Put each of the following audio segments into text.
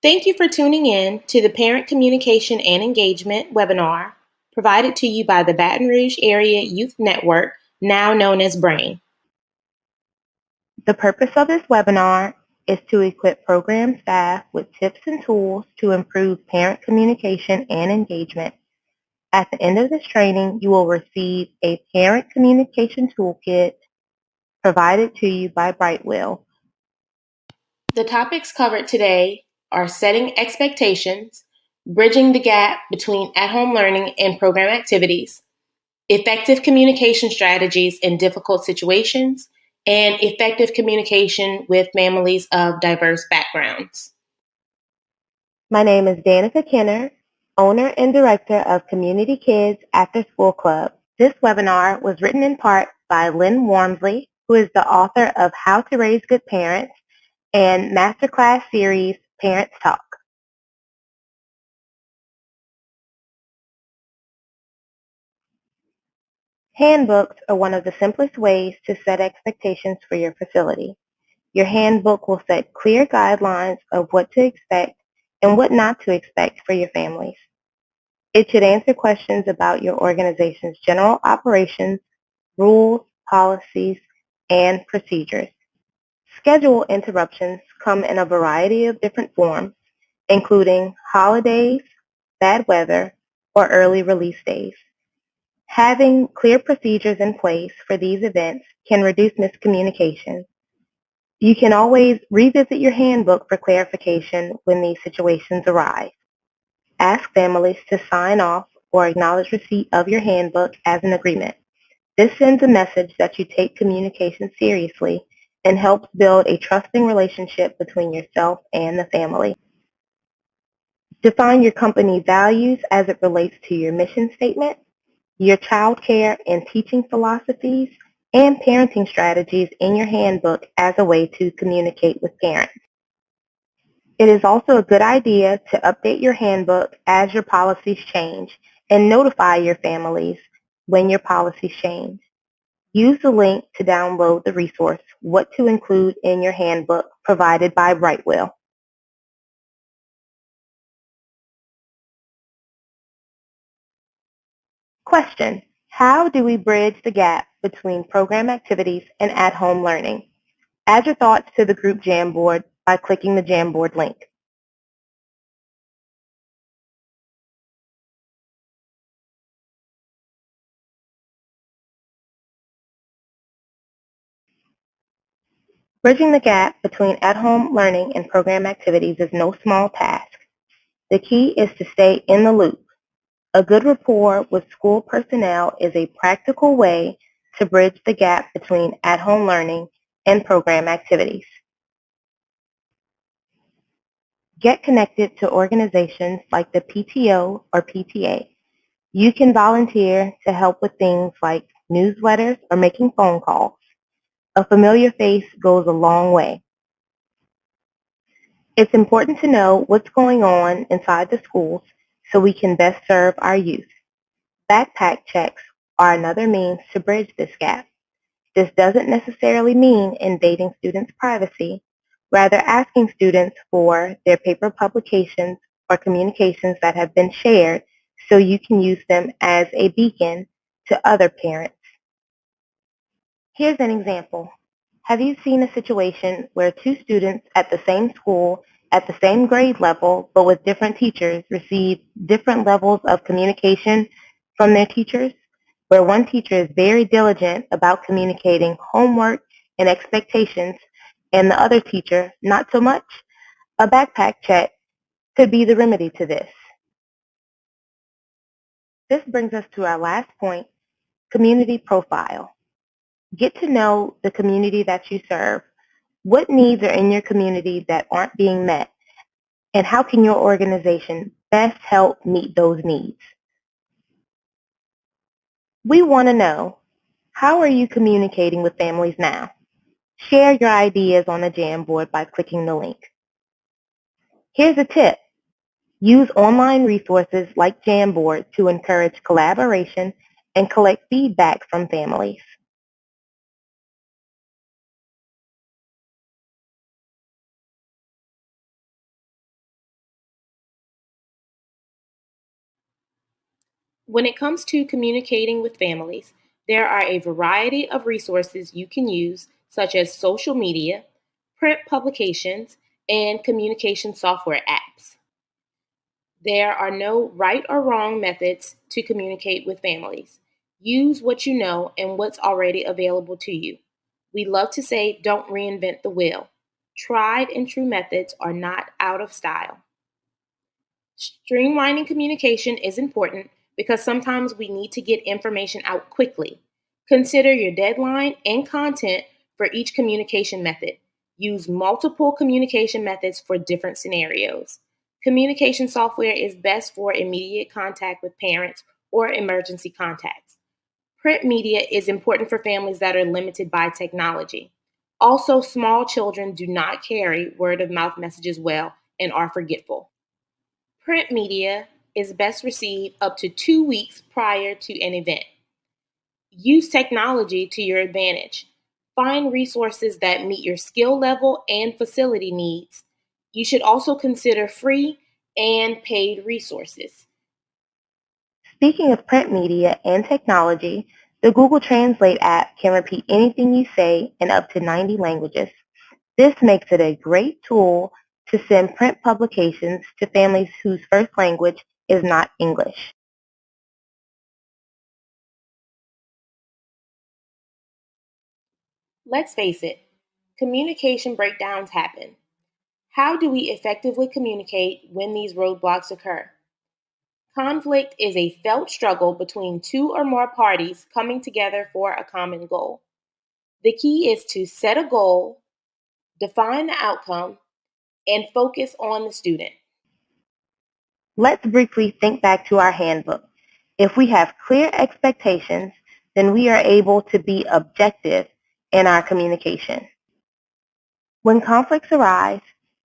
Thank you for tuning in to the Parent Communication and Engagement webinar provided to you by the Baton Rouge Area Youth Network, now known as BRAIN. The purpose of this webinar is to equip program staff with tips and tools to improve parent communication and engagement. At the end of this training, you will receive a parent communication toolkit provided to you by Brightwell. The topics covered today are setting expectations, bridging the gap between at-home learning and program activities, effective communication strategies in difficult situations, and effective communication with families of diverse backgrounds. My name is Danica Kenner, owner and director of Community Kids After School Club. This webinar was written in part by Lynn Wormsley, who is the author of How to Raise Good Parents and Masterclass series Parents Talk. Handbooks are one of the simplest ways to set expectations for your facility. Your handbook will set clear guidelines of what to expect and what not to expect for your families. It should answer questions about your organization's general operations, rules, policies, and procedures. Schedule interruptions come in a variety of different forms, including holidays, bad weather, or early release days. Having clear procedures in place for these events can reduce miscommunication. You can always revisit your handbook for clarification when these situations arise. Ask families to sign off or acknowledge receipt of your handbook as an agreement. This sends a message that you take communication seriously and helps build a trusting relationship between yourself and the family. Define your company values as it relates to your mission statement, your child care and teaching philosophies, and parenting strategies in your handbook as a way to communicate with parents. It is also a good idea to update your handbook as your policies change and notify your families when your policies change. Use the link to download the resource, What to Include in Your Handbook, provided by Brightwell. Question: how do we bridge the gap between program activities and at-home learning? Add your thoughts to the group Jamboard by clicking the Jamboard link. Bridging the gap between at-home learning and program activities is no small task. The key is to stay in the loop. A good rapport with school personnel is a practical way to bridge the gap between at-home learning and program activities. Get connected to organizations like the PTO or PTA. You can volunteer to help with things like newsletters or making phone calls. A familiar face goes a long way. It's important to know what's going on inside the schools so we can best serve our youth. Backpack checks are another means to bridge this gap. This doesn't necessarily mean invading students' privacy, rather asking students for their paper publications or communications that have been shared so you can use them as a beacon to other parents. Here's an example. Have you seen a situation where two students at the same school at the same grade level but with different teachers receive different levels of communication from their teachers? Where one teacher is very diligent about communicating homework and expectations and the other teacher not so much? A backpack check could be the remedy to this. This brings us to our last point, community profile. Get to know the community that you serve. What needs are in your community that aren't being met? And how can your organization best help meet those needs? We want to know, how are you communicating with families now? Share your ideas on the Jamboard by clicking the link. Here's a tip. Use online resources like Jamboard to encourage collaboration and collect feedback from families. When it comes to communicating with families, there are a variety of resources you can use, such as social media, print publications, and communication software apps. There are no right or wrong methods to communicate with families. Use what you know and what's already available to you. We love to say, don't reinvent the wheel. Tried and true methods are not out of style. Streamlining communication is important because sometimes we need to get information out quickly. Consider your deadline and content for each communication method. Use multiple communication methods for different scenarios. Communication software is best for immediate contact with parents or emergency contacts. Print media is important for families that are limited by technology. Also, small children do not carry word of mouth messages well and are forgetful. Print media is best received up to 2 weeks prior to an event. Use technology to your advantage. Find resources that meet your skill level and facility needs. You should also consider free and paid resources. Speaking of print media and technology, the Google Translate app can repeat anything you say in up to 90 languages. This makes it a great tool to send print publications to families whose first language is not English. Let's face it, communication breakdowns happen. How do we effectively communicate when these roadblocks occur? Conflict is a felt struggle between two or more parties coming together for a common goal. The key is to set a goal, define the outcome, and focus on the student. Let's briefly think back to our handbook. If we have clear expectations, then we are able to be objective in our communication. When conflicts arise,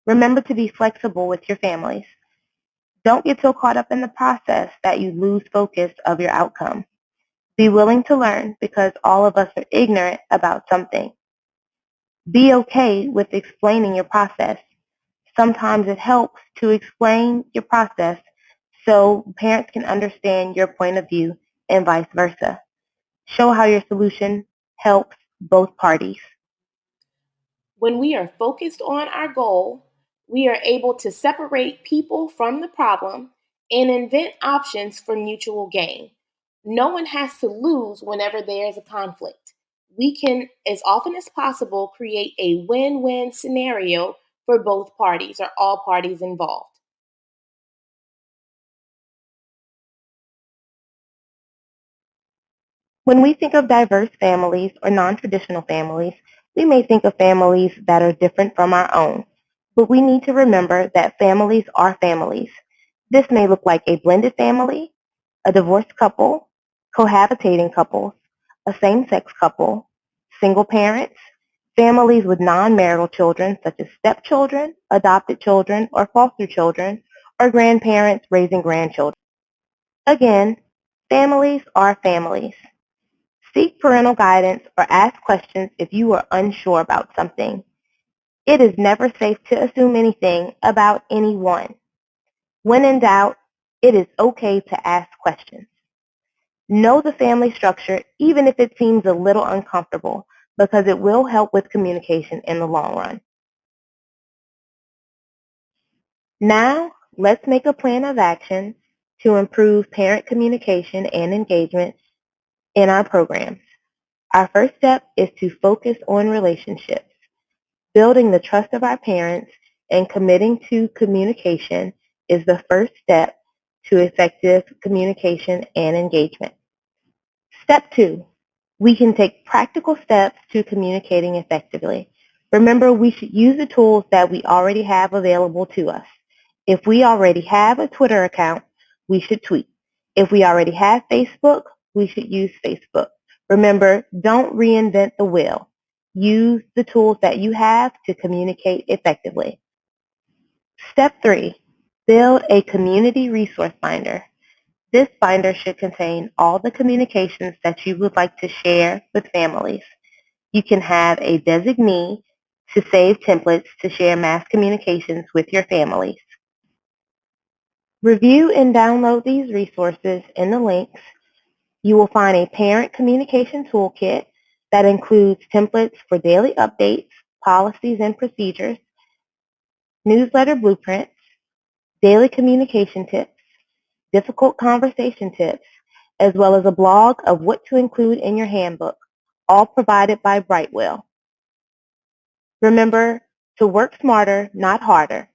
remember to be flexible with your families. Don't get so caught up in the process that you lose focus of your outcome. Be willing to learn because all of us are ignorant about something. Be okay with explaining your process. Sometimes it helps to explain your process so parents can understand your point of view and vice versa. Show how your solution helps both parties. When we are focused on our goal, we are able to separate people from the problem and invent options for mutual gain. No one has to lose whenever there is a conflict. We can, as often as possible, create a win win scenario for both parties or all parties involved. When we think of diverse families or non-traditional families, we may think of families that are different from our own. But we need to remember that families are families. This may look like a blended family, a divorced couple, cohabitating couples, a same-sex couple, single parents, families with non-marital children such as stepchildren, adopted children, or foster children, or grandparents raising grandchildren. Again, families are families. Seek parental guidance or ask questions if you are unsure about something. It is never safe to assume anything about anyone. When in doubt, it is okay to ask questions. Know the family structure even if it seems a little uncomfortable because it will help with communication in the long run. Now, let's make a plan of action to improve parent communication and engagement in our programs. Our first step is to focus on relationships. Building the trust of our parents and committing to communication is the first step to effective communication and engagement. Step 2, we can take practical steps to communicating effectively. Remember, we should use the tools that we already have available to us. If we already have a Twitter account, we should tweet. If we already have Facebook, we should use Facebook. Remember, don't reinvent the wheel. Use the tools that you have to communicate effectively. Step 3, build a community resource binder. This binder should contain all the communications that you would like to share with families. You can have a designee to save templates to share mass communications with your families. Review and download these resources in the links. You will find a parent communication toolkit that includes templates for daily updates, policies and procedures, newsletter blueprints, daily communication tips, difficult conversation tips, as well as a blog of what to include in your handbook, all provided by Brightwell. Remember to work smarter, not harder.